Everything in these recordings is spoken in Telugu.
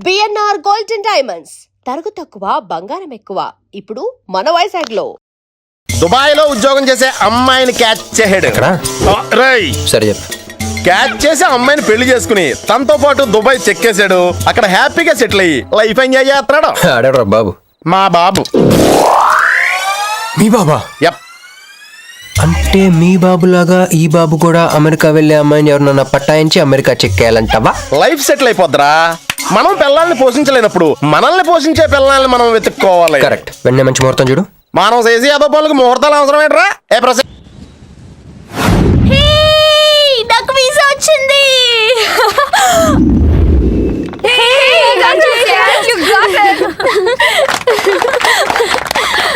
బిఎన్ఆర్ గోల్డెన్ డైమండ్స్ తరుగు తక్కువ బంగారం ఎక్కువ. ఇప్పుడు మన వైజాగ్ లో దుబాయ్ లో ఉద్యోగం చేసే అమ్మాయిని క్యాచ్ చేసాడు. సరే చెప్పు. క్యాచ్ చేసి అమ్మాయిని పెళ్లి చేసుకుని తనతో పాటు దుబాయ్ చెక్కేశాడు. అక్కడ హ్యాపీగా సెటిల్ అయ్యి లైఫ్ ఎంజాయ్ చేస్తున్నాడు. ఆడాడు బాబు. మా బాబు. మీ బాబా? యప్. అంటే మీ బాబులాగా ఈ బాబు కూడా అమెరికా వెళ్ళే అమ్మాయిని ఎవరినన్నా పట్టాయించి అమెరికా చెక్కేయాలంటావా? లైఫ్ సెటిల్ అయిపోద్దిరా. మనం పిల్లల్ని పోషించలేనప్పుడు మనల్ని పోషించే పిల్లల్ని మనం వెతుక్కోవాలి. కరెక్ట్. వెంటనే మంచి ముహూర్తం చూడు. మనం చేసి అదో పనులకు ముహూర్తాలు అవసరం ఏంట్రా? ఏ ప్రశ్న నాకు వీసా వచ్చింది.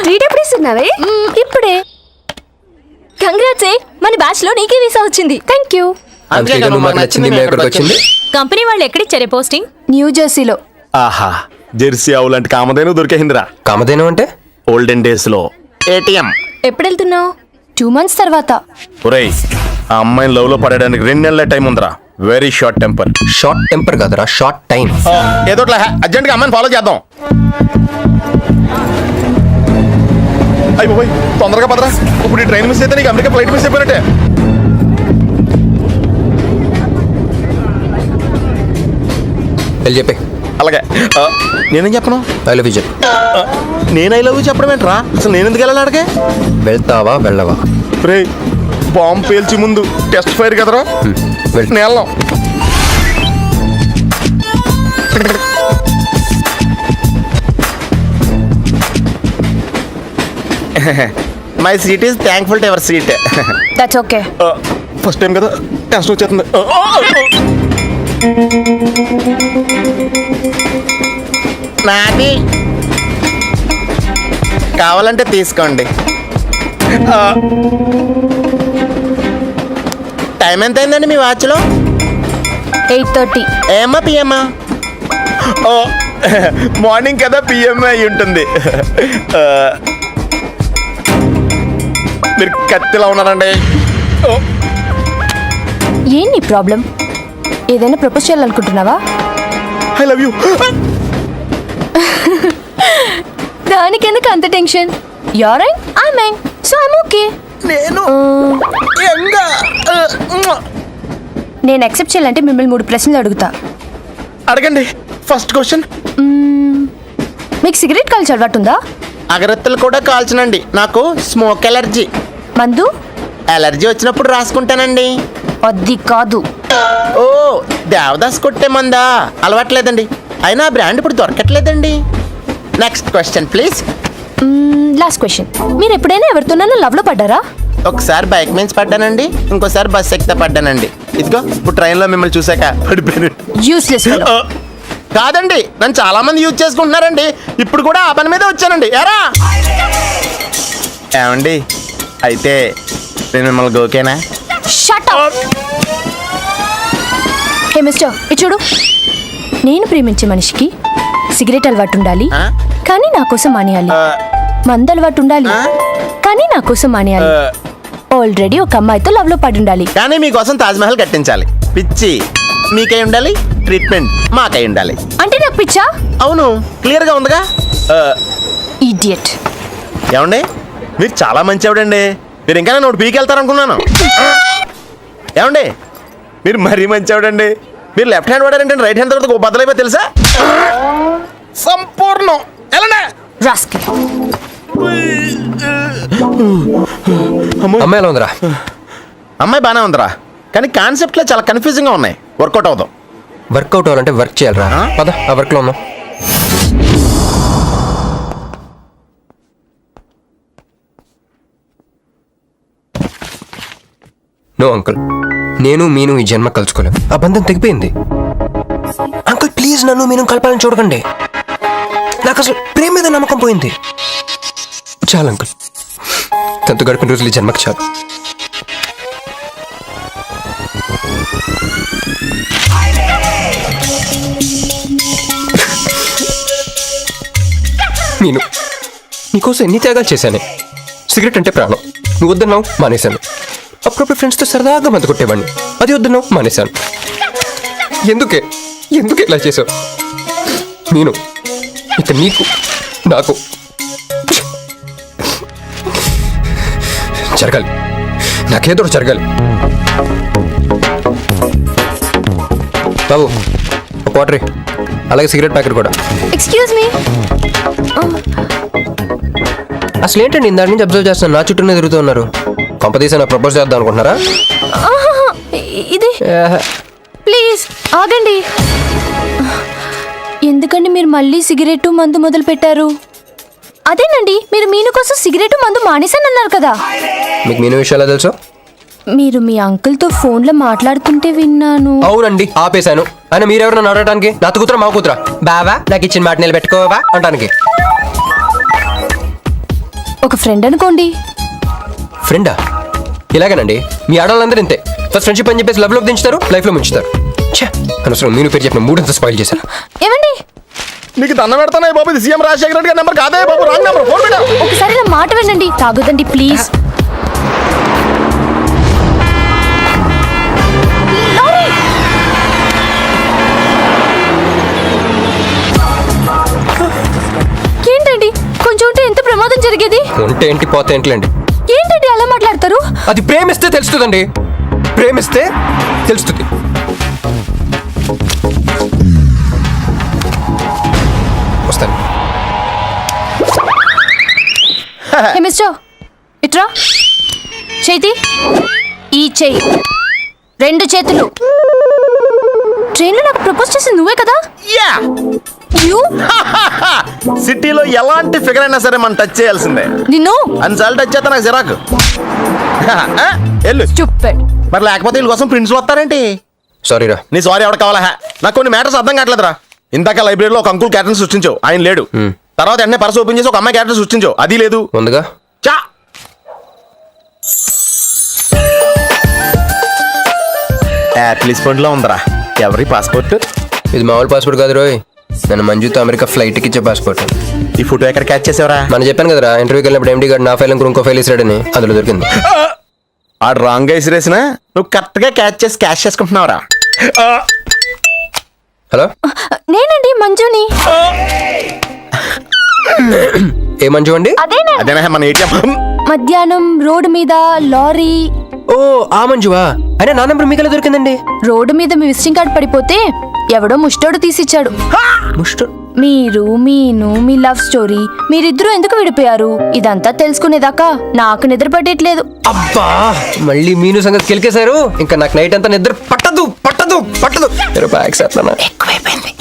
ట్రీట్ ఎప్పుడు ఇస్తున్నావే? ఇప్పుడే. కంగ్రాట్స్. మన బ్యాచ్ లో నీకే వీసా వచ్చింది. Thank you. అందుకే నువ్వు మాకు నచ్చింది, మేము ఎక్కడికి వచ్చింది. కంపెనీ వాళ్ళు ఎక్కడిచ్చారే పోస్టింగ్? న్యూ జెర్సీలో. ఆహా, జెర్సీ ఆవు లాంటి కామధేను దొరికేసిందిరా. కామధేను అంటే? ఓల్డెన్ డేస్ లో ఏటీఎం. ఎప్పుడు వెళ్తున్నావు? 2 months తర్వాత. ఒరేయ్, ఆ అమ్మాయిని లవ్ లో పడడానికి 2 నెలల టైం ఉందిరా. Very short temper. Short temper కాదురా, షార్ట్ టైం. ఏదో అర్జెంట్ గా అమ్మాయిని ఫాలో చేద్దాం. అయ్యి బాయ్, తొందరగా పదరా. ఇప్పుడు ఈ ట్రైన్ మిస్ అయితే నీకు అమెరికా ఫ్లైట్ మిస్ అయిపోయినట్టే. వెళ్ళి చెప్పే. అలాగే. నేనేం చెప్పను? ఐ లవ్ యూ చెప్పు. నేను ఐ లవ్ యూ చెప్పడం ఏంట్రా? అసలు నేను ఎందుకు వెళ్ళాలి అడిగే? వెళ్తావా వెళ్ళవా? రే, బాంబు పేల్చి ముందు టెస్ట్ ఫైర్ కదరా. నేను వెళ్ళాం. My seat is thankful to ever seat. That's okay. First time కదా, టెస్ట్ వచ్చేస్తుంది. నాది కావాలంటే తీసుకోండి. టైం ఎంత అయిందండి మీ వాచ్లో? 8:30. ఏమ్మా పిఎమ్మా? ఓ, మార్నింగ్ కదా, పిఎం అయి ఉంటుంది. మీరు కత్తిలా ఉన్నారండి. ఏంటి ప్రాబ్లం? ఏదైనా ప్రపోజ్ చేయాలనుకుంటున్నావా? I love you. దానికి ఎందుకు అంత tension? You're young, I young, so I'm okay. నేను నేను యాక్సెప్ట్ చేయాలంటే మిమ్మల్ని 3 ప్రశ్నలు అడుగుతా. అడగండి. First question. మీకు సిగరెట్ కాల్చి అలవాటు ఉందా? అగరత్తులు కూడా కాల్చనండి. నాకు స్మోక్ ఎలర్జీ. మందు? ఎలర్జీ వచ్చినప్పుడు రాసుకుంటానండి. అది కాదు. ఓ, దేవదాస్ కొట్టే మందా? అలవాట్లేదండి. అయినా బ్రాండ్ ఇప్పుడు దొరకట్లేదండి. Next question please. Last question. మీరు ఎప్పుడైనా ఎవరితోనైనా లవ్ లో పడ్డారా? ఒకసారి బైక్ మీద పడ్డానండి, ఇంకోసారి బస్ ఎక్కితే పడ్డానండి. ఇదిగో ఇప్పుడు ట్రైన్లో మిమ్మల్ని చూసాక పడిపోయాను. యూస్లెస్. కాదండి, నన్ను చాలా మంది యూజ్ చేసుకుంటున్నారండి. ఇప్పుడు కూడా ఆ పని మీద వచ్చానండి. ఎరా ఏమండి, అయితే నేను మిమ్మల్ని ఓకేనా? Shut up. హే మిస్టర్, ఇది చూడు. నేను ప్రేమించే మనిషికి సిగరెట్ అలవాటు ఉండాలి, కానీ నా కోసం మానేయాలి. మందు అలవాటు ఉండాలి, కానీ నా కోసం మానేయాలి. ఆల్రెడీ ఒక అమ్మాయితో లవ్ లో పడి ఉండాలి, కానీ మీకోసం తాజ్మహల్ కట్టించాలి. పిచ్చి మీకై ఉండాలి, ట్రీట్మెంట్ మాకై ఉండాలి. అంటే నాకు పిచ్చా? అవును, క్లియర్ గా ఉందిగా. ఇడియట్. ఏమండి, మీరు చాలా మంచివాడండి. మీరు ఇంకా నన్ను పీకెళ్తారనుకున్నాను. ఏమండి, మీరు మరీ మంచివాడండి. మీరు లెఫ్ట్ హ్యాండ్ వాడారంటే రైట్ హ్యాండ్ తర్వాత బద్దలైపోయి తెలుసా? సంపూర్ణం. ఎలానే రాస్కెల్. అమ్మాయి ఎలా ఉందిరా? అమ్మాయి బాగానే ఉందిరా, కానీ కాన్సెప్ట్లో చాలా కన్ఫ్యూజింగ్గా ఉన్నాయి. వర్కౌట్ అవుదాం. వర్కౌట్ అవ్వాలంటే వర్క్ చేయాలరా. పద, ఆ వర్క్లో ఉన్నాం. నో అంకుల్, నేను మీను ఈ జన్మ కలుసుకోలేం. ఆ బంధం తెగిపోయింది. అంకుల్ ప్లీజ్, నన్ను మీను కలపాలని చూడకండి. నాకు అసలు ప్రేమ మీద నమ్మకం పోయింది. చాలు అంకుల్, తనతో గడిపిన రోజులు ఈ జన్మకి చాలు. నేను నీకోసం ఎన్ని త్యాగాలు చేశానే. సిగరెట్ అంటే ప్రాణం, నువ్వు వద్దన్నావు మానేశాను. అప్పుడప్పుడు ఫ్రెండ్స్తో సరదాగా మందు కొట్టేవాడిని, అది వద్దన్నావు మానేశాను. ఎందుకే ఇలా చేసావు? మీను ఇక నీకు నాకు జరగాలి, నాకేదో ఒకటి జరగాలి. బాబు ఒక వాటర్, అలాగే సిగరెట్ ప్యాకెట్ కూడా. Excuse me. అసలు ఏంటండి ఇందాక నుంచి అబ్జర్వ్ చేస్తున్నాను, నా చుట్టూనే తిరుగుతూ ఉన్నారు. కొంపదీసి నాకు ప్రపోజ్ చేద్దాం అనుకుంటున్నారా? ఇది ప్లీజ్ ఆగండి. ఎందుకండి మీరు మళ్ళీ సిగరెట్ మందు మొదలు పెట్టారు? అదేనండి, మీరు మీను కోసం సిగరెట్ మందు మానేశానన్నారు కదా. మీకు మీను విషయాలు తెలుసు? మీరు మీ అంకుల్తో ఫోన్లో మాట్లాడుతుంటే విన్నాను. అవునండి, ఆపేశాను. ఆయన మీరెవరన్నా అడగటానికి? నా కూతురా మా కూతురా? బావా నాకు ఇచ్చిన మాట నిలబెట్టుకోవా అంటానికి. ఒక ఫ్రెండ్ అనుకోండి. ఫ్రెండా? ఇలాగేనండి, మీ ఆడవాళ్ళందరూ ఇంతే. ఫస్ట్ ఫ్రెండ్షిప్ అని చెప్పేసి లవ్లో దించుతారు, లైఫ్లో ముంచుతారు. అనవసరం మీను పేరు చెప్పిన మూడంతా స్పాయిల్ చేశారు. ఏమండి, నీకు దండ పెడతానే బాబు, ఇది సీఎం రాజశేఖర రెడ్డి గారి నెంబర్ కాదే బాబు, రాంగ్ నెంబర్. ఫోన్ పెట్టా. ఒకసారి నా మాట వినండి. తాగొద్దండి ప్లీజ్. ఏంటండి, కొంచెం ఉంటే ఎంత ప్రమాదం జరిగేది. ఉంటే ఏంటి, పోతే ఏంటిలేండి. ఏంటండి అలా మాట్లాడతారు? అది ప్రేమిస్తే తెలుస్తుందండి, ప్రేమిస్తే తెలుస్తుంది. వస్తాను. హే మిస్టర్, ఇట్రా. చేతి ఈ చెయ్యి, రెండు చేతులు. ట్రైన్లో నాకు ప్రపోజ్ చేసింది నువ్వే కదా? Yeah, you. సిటీలో ఎలాంటి ఫిగర్ అయినా సరే మనం టచ్ చేయాల్సిందే. నిన్ను అన్నిసార్లు టచ్ చేస్తా నాకు చిరాకు. వెళ్ళు. చూపెడ్. మరి లేకపోతే వీళ్ళ కోసం ప్రిన్స్ వస్తారేంటి? సారీరా. నీ సారీ ఎవడ కావాలా? నాకు కొన్ని మ్యాటర్స్ అర్థం కావట్లేదురా. ఇందాక లైబ్రరీలో ఒక అంకుల్ క్యారెక్టర్ సృష్టించావు, ఆయన లేడు. తర్వాత వెంటనే పర్స్ ఓపెన్ చేసి ఒక అమ్మాయి క్యారెక్టర్ సృష్టించావు, అది లేదు. ముందుగా చా యాప్లిస్ పండ్లో ఉందరా. ఎవరి పాస్పోర్ట్? ఇది మామూలు పాస్పోర్ట్ కాదు రోయ్, నన్ను మంజుతో అమెరికా ఫ్లైట్కి ఇచ్చే పాస్పోర్ట్. ఈ ఫోటో ఎక్కడ క్యాచ్ చేసావరా? మనం చెప్పాను కదరా, ఇంటర్వ్యూకి వెళ్ళినప్పుడు ఎండి గారు నా ఫైల్ ఇంకో ఫైల్ ఇస్తాడని, అందులో దొరికింది. ఆ రాంగ్ గా ఇసిరేసిన నువ్వు కరెక్ట్ గా క్యాచ్ చేసి క్యాష్ చేసుకుంటున్నావురా. హలో, నేనండి మంజుని. ఏ మంజు అండి? అదేనా మన ఏటీఎం. మధ్యాహ్నం రోడ్డు మీద లారీ. ఓ ఆ మంజువా? అయినా నా నెంబర్ మీకెలా దొరికిందండి? రోడ్డు మీద మీ విజిటింగ్ కార్డ్ పడిపోతే ఎవడో ముష్టోడు తీసిచ్చాడు. మీరు మీను మీ లవ్ స్టోరీ, మీరిద్దరూ ఎందుకు విడిపోయారు ఇదంతా తెలుసుకునేదాకా నాకు నిద్ర పట్టేట్లేదు. అబ్బా, మళ్ళీ మీను సంగతి కెలికేశారు. ఇంకా నాకు నైట్ అంతా నిద్ర పట్టదు పట్టదు పట్టదు. ఎక్కువైపోయింది.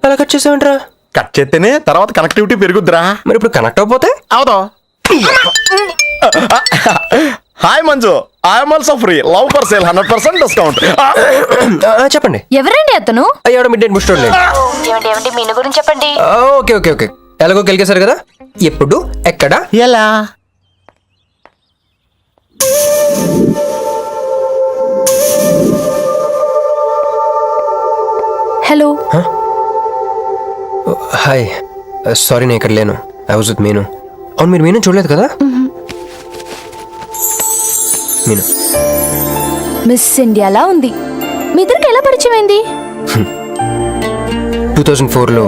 అలా కట్ చేసామంటారా? కట్ చేస్తేనే తర్వాత కనెక్టివిటీ పెరుగుద్దిరా. మరి ఇప్పుడు కనెక్ట్ అయిపోతే అవుదా? Hi Manju, I'm also free, love for sale, 100% discount. చెప్పండి. ఎవరండి అతను? అయ్యాడు మిడ్ నైట్ ముస్టోడ్ లేదు. మీను గురించి చెప్పండి. ఓకే ఓకే ఓకే, ఎలాగో కెలికేశారు కదా. ఎప్పుడు, ఎక్కడ, ఎలా? హలో. హాయ్, సారీ నేను ఇక్కడ లేను, ఐ వాజ్ విత్ మీను. అవును, మీరు మీను చూడలేదు కదా? మీను మిస్ ఇండియాలా ఉంది. మీ ఇద్దరికి ఎలా పరిచయం అయింది? 2004లో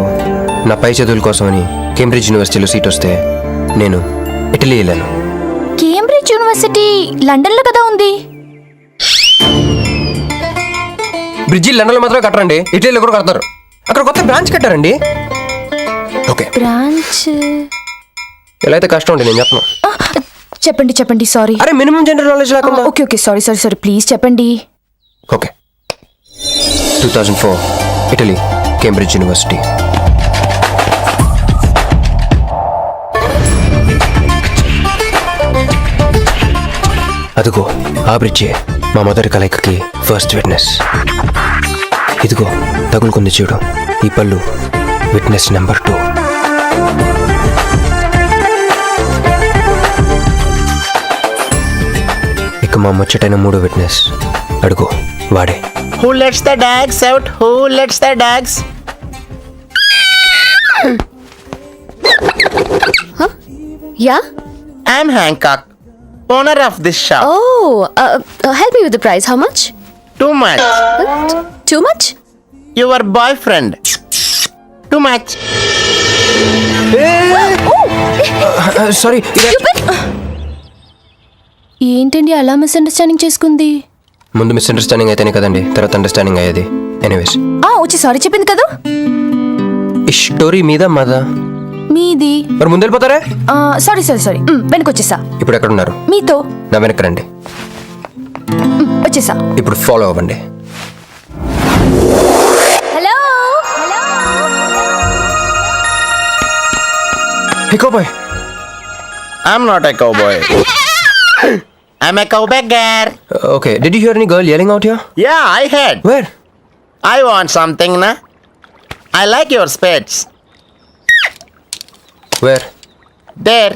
నా పై చదువుల కోసమని కేంబ్రిడ్జ్ యూనివర్సిటీలో సీట్ వస్తే నేను ఇటలీ వెళ్ళాను. కేంబ్రిడ్జ్ యూనివర్సిటీ లండన్లో కదా ఉంది. బ్రిడ్జి లండన్లో మాత్రమే కట్టరండి, ఇటలీలో కూడా కడతారు. అక్కడ కొత్త బ్రాంచ్ కట్టారండి. ఓకే, బ్రాంచ్ ఎలా అయితే కష్టం అండి, నేను చెప్పను. చెప్పండి చెప్పండి. సారీ. అరే మినిమం జనరల్ నాలెడ్జ్ లేకుండా. Okay okay, sorry sorry sorry, please చెప్పండి. Okay, 2004 Italy, Cambridge university. అదిగో ఆ బ్రిడ్జే మా మొదటి కలయికకి ఫస్ట్ విట్నెస్. ఇదిగో తగులుకుంది చూడు ఈ పళ్ళు, విట్నెస్ నెంబర్ 2. ఇక మా ముచ్చటైన 3వ విట్నెస్, అడుగు వాడే. Who lets the dogs out? Who lets the dogs? Yeah? I'm Hancock, owner of this shop. Oh, help me with the price. How much? Too much. Too much? Your boyfriend. Too much. Sorry. ఏంటండి అలా మిస్అండర్స్టాండింగ్ చేసుకుంది? ముందు మిస్అండర్స్టాండింగ్ అయితేనే కదండి తర్వాత అండర్స్టాండింగ్ అయ్యేది. ఎనీవేస్, వచ్చి సారీ చెప్పింది కదా. ఈ స్టోరీ మీద మాదా? మీది. మరి ముందు వెళ్ళిపోతారా? సారీ సారీ సారీ, వెనకొచ్చేసా. ఇప్పుడు ఎక్కడున్నారు? మీతో. నా వెనక్కి రండి. వచ్చేసా. ఇప్పుడు ఫాలో అవ్వండి. Hello. Hey cowboy. I'm not a cowboy. I'm a cowbagger. Okay, did you hear any girl yelling out here? Yeah, I heard. Where? I want something, na? I like your spades. Where? There.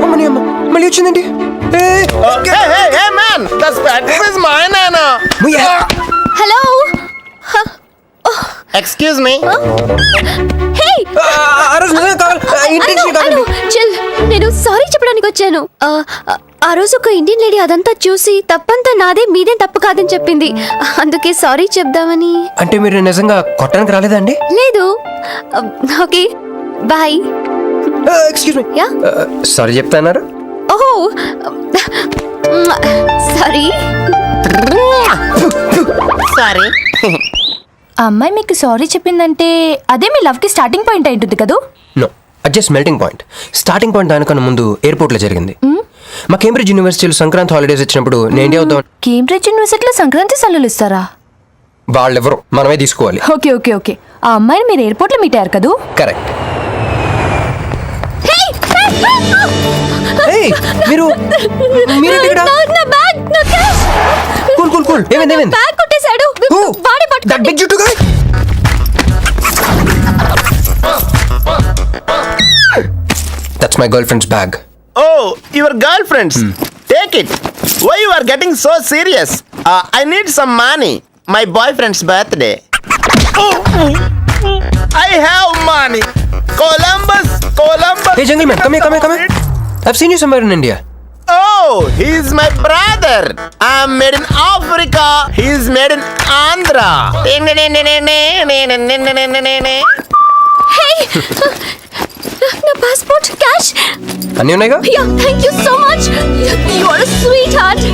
అమ్మని అమ్మ, మళ్ళీ వచ్చిందండి. Hey, man! The spades is mine, Anna. Hello. Excuse me. Hey, chill. నేను సారీ చెప్పడానికి వచ్చాను. ఆ రోజు ఒక ఇండియన్ లేడీ అదంతా చూసి తప్పంతా నాదే, మీదేం తప్పు కాదని చెప్పింది. అందుకే సారీ చెప్దామని. అంటే మీరు నిజంగా కొట్టడానికి రాలేదా అండి? లేదు. Okay, bye. Excuse me. Yeah. Sorry చెప్తాన్నారు? ఓహో, సారీ. Sorry. ఆ అమ్మాయి మీకు సారీ చెప్పిందంటే అదే మీ లవ్ కి స్టార్టింగ్ పాయింట్ అయి ఉంటుంది కదా. నో, అది just melting point. Starting point దానికన్నా ముందు ఎయిర్పోర్ట్లో జరిగింది. మా కేంబ్రిడ్జ్ యూనివర్సిటీలో సంక్రాంతి హాలిడేస్ వచ్చినప్పుడు నేను ఇండియా వద్దాం. కేంబ్రిడ్జ్ యూనివర్సిటీలో సంక్రాంతి సెలవులు ఇస్తారా? వాళ్ళెవరో మనమే తీసుకోవాలి. Okay okay okay. ఆ అమ్మాయిని మీరు ఎయిర్పోర్ట్ లో మీట్ అయ్యారు కదా. కరెక్ట్. మీరు మీరేంటి ఇక్కడ? నా బ్యాగ్, నా క్యాష్. Cool cool cool. ఏమైంది ఏమైంది? బ్యాగ్ కొట్టేశాడు. వాడే పట్టుకోండి. That big juttu guy? That's my girlfriend's bag. Oh, your girlfriends. Take it. Why you are getting so serious? I need some money. My boyfriend's birthday. Oh, I have money. Columbus. Hey, jungle man, come here. I've seen you somewhere in India. Oh, he's my brother. I'm made in Africa. He's made in Andhra. Hey, నా పాస్పోర్ట్, క్యాష్. అన్నీ ఉన్నాయిగా? Yeah, thank you so much. You are a sweetheart.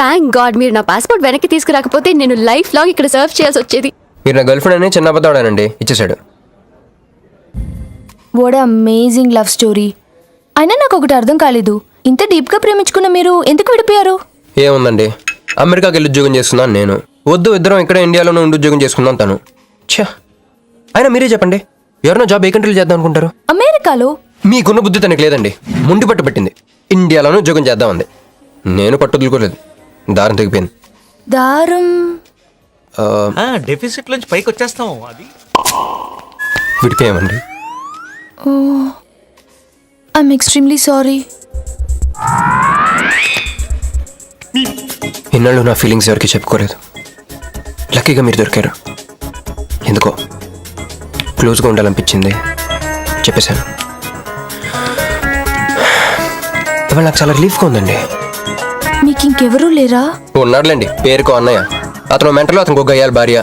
Thank God మీరు నా పాస్పోర్ట్ వెనక్కి తీసుకురాకపోతే నేను లైఫ్ లాంగ్ ఇక్కడ సర్వ్ చేయాల్సి వచ్చేది. మీరు నా గర్ల్ ఫ్రెండ్ అని చిన్న అబద్ధాడానండి, ఇచ్చేసాడు. What amazing love story. అయినా నాకు ఒకటి అర్థం కాలేదు, ఇంత డీప్ గా ప్రేమించుకున్న మీరు ఎందుకు విడిపోయారు? ఏముందండి, అమెరికాకి వెళ్ళి ఉద్యోగం చేస్తున్నాను నేను. వద్దు, ఇద్దరం ఇక్కడ ఇండియాలోనే ఉండి ఉద్యోగం చేసుకుందాం తను. ఛా, అయినా మీరే చెప్పండి, ఎవరైనా జాబ్ ఏ కంట్రీలో చేద్దాం అనుకుంటారు? అమెరికాలో. మీకున్న బుద్ధి తనకి లేదండి. ముండి పట్టు పెట్టింది, ఇండియాలోనే ఉద్యోగం చేద్దామంది. నేను పట్టుదలుకోలేదు, దారం తెగిపోయింది. దారం డెఫిసిట్ నుంచి పైకి వచ్చేస్తాం. అది విడిపోయామండి. I'm extremely sorry. ఇన్నాళ్ళు నా ఫీలింగ్స్ ఎవరికి చెప్పుకోలేదు. లక్కీగా మీరు దొరికారు. ఎందుకో క్లోజ్గా ఉండాలనిపించింది, చెప్పేశాను. ఇవాళ నాకు చాలా రిలీఫ్గా ఉందండి. మీకు ఇంకెవరూ లేరా? ఉన్నాడులేండి, పేరుకో అన్నయ్య. అతను మెంటలో, అతను గొగ్గయ్యాలి భార్య.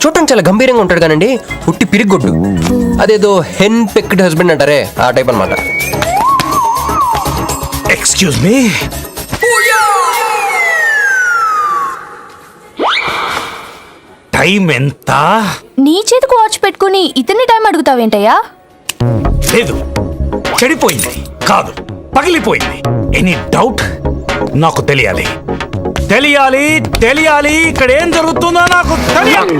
చూడటానికి చాలా గంభీరంగా ఉంటాడు కానండి, ఉట్టి పిరిగొడ్డు. అదేదో హెన్ పెక్డ్ హస్బెండ్ అంటారే, ఆ టైప్ అనమాట. Excuse me. టైం ఎంత? నీ చేతికి వాచ్ పెట్టుకుని ఇతన్ని టైం అడుగుతావేంటయ్యా? లేదు, చెడిపోయింది కాదు, పగిలిపోయింది. Any doubt? నాకు తెలియాలి. ఇక్కడ ఏం జరుగుతుందో నాకు తెలియాలి.